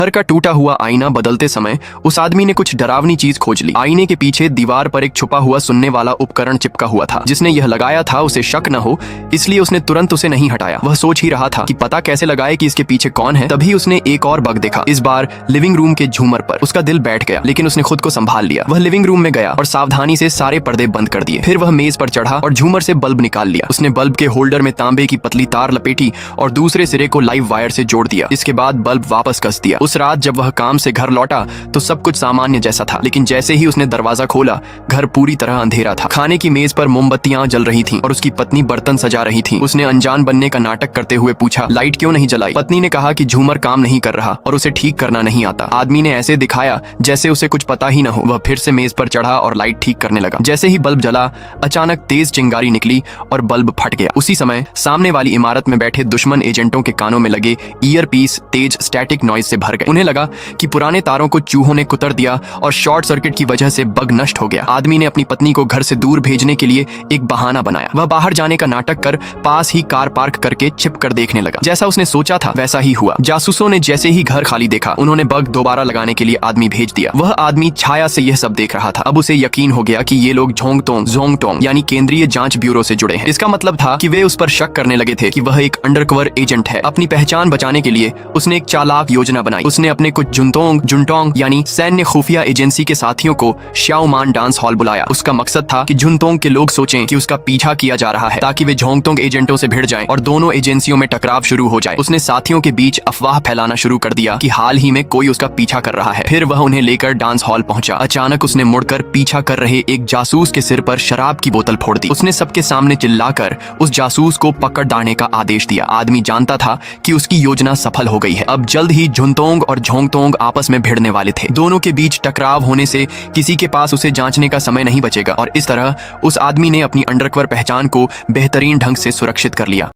घर का टूटा हुआ आईना बदलते समय उस आदमी ने कुछ डरावनी चीज खोज ली। आईने के पीछे दीवार पर एक छुपा हुआ सुनने वाला उपकरण चिपका हुआ था। जिसने यह लगाया था उसे शक न हो, इसलिए उसने तुरंत उसे नहीं हटाया। वह सोच ही रहा था कि पता कैसे लगाए कि इसके पीछे कौन है। तभी उसने एक और बग देखा, इस बार लिविंग रूम के झूमर पर। उसका दिल बैठ गया, लेकिन उसने खुद को संभाल लिया। वह लिविंग रूम में गया और सावधानी से सारे पर्दे बंद कर दिए। फिर वह मेज पर चढ़ा और झूमर से बल्ब निकाल लिया। उसने बल्ब के होल्डर में तांबे की पतली तार लपेटी और दूसरे सिरे को लाइव वायर से जोड़ दिया। इसके बाद बल्ब वापस कस दिया। उस रात जब वह काम से घर लौटा तो सब कुछ सामान्य जैसा था, लेकिन जैसे ही उसने दरवाजा खोला घर पूरी तरह अंधेरा था। खाने की मेज पर मोमबत्तियां जल रही थीं और उसकी पत्नी बर्तन सजा रही थी। उसने अनजान बनने का नाटक करते हुए पूछा, लाइट क्यों नहीं जलाई? पत्नी ने कहा कि झूमर काम नहीं कर रहा और उसे ठीक करना नहीं आता। आदमी ने ऐसे दिखाया जैसे उसे कुछ पता ही न हो। वह फिर से मेज पर चढ़ा और लाइट ठीक करने लगा। जैसे ही बल्ब जला अचानक तेज चिंगारी निकली और बल्ब फट गया। उसी समय सामने वाली इमारत में बैठे दुश्मन एजेंटों के कानों में लगे ईयरपीस तेज स्टैटिक नॉइज से भर गए। उन्हें लगा कि पुराने तारों को चूहों ने कुतर दिया और शॉर्ट सर्किट की वजह से बग नष्ट हो गया। आदमी ने अपनी पत्नी को घर से दूर भेजने के लिए एक बहाना बनाया। वह बाहर जाने का नाटक कर पास ही कार पार्क करके छिप कर देखने लगा। जैसा उसने सोचा था वैसा ही हुआ। जासूसों ने जैसे ही घर खाली देखा उन्होंने बग दोबारा लगाने के लिए आदमी भेज दिया। वह आदमी छाया से यह सब देख रहा था। अब उसे यकीन हो गया कि ये लोग जोंगटोंग यानी केंद्रीय जांच ब्यूरो से जुड़े हैं। इसका मतलब था कि वे उस पर शक करने लगे थे कि वह एक अंडरकवर एजेंट है। अपनी पहचान बचाने के लिए उसने एक चालाक योजना बनाई। उसने अपने कुछ जुनटोंग यानी सैन्य खुफिया एजेंसी के साथियों को श्याओमान डांस हॉल बुलाया। उसका मकसद था कि जुनटोंग के लोग सोचें कि उसका पीछा किया जा रहा है, ताकि वे जोंगटोंग एजेंटों से भिड़ जाएं और दोनों एजेंसियों में टकराव शुरू हो जाए। उसने साथियों के बीच अफवाह फैलाना शुरू कर दिया कि हाल ही में कोई उसका पीछा कर रहा है। फिर वह उन्हें लेकर डांस हॉल पहुंचा। अचानक उसने मुड़कर पीछा कर रहे एक जासूस के सिर पर शराब की बोतल फोड़ दी। उसने सबके सामने चिल्लाकर उस जासूस को पकड़ डालने का आदेश दिया। आदमी जानता था कि उसकी योजना सफल हो गई है। अब जल्द ही जुनटोंग और जोंगटोंग आपस में भिड़ने वाले थे। दोनों के बीच टकराव होने से किसी के पास उसे जांचने का समय नहीं बचेगा और इस तरह उस आदमी ने अपनी अंडरकवर पहचान को बेहतरीन ढंग से सुरक्षित कर लिया।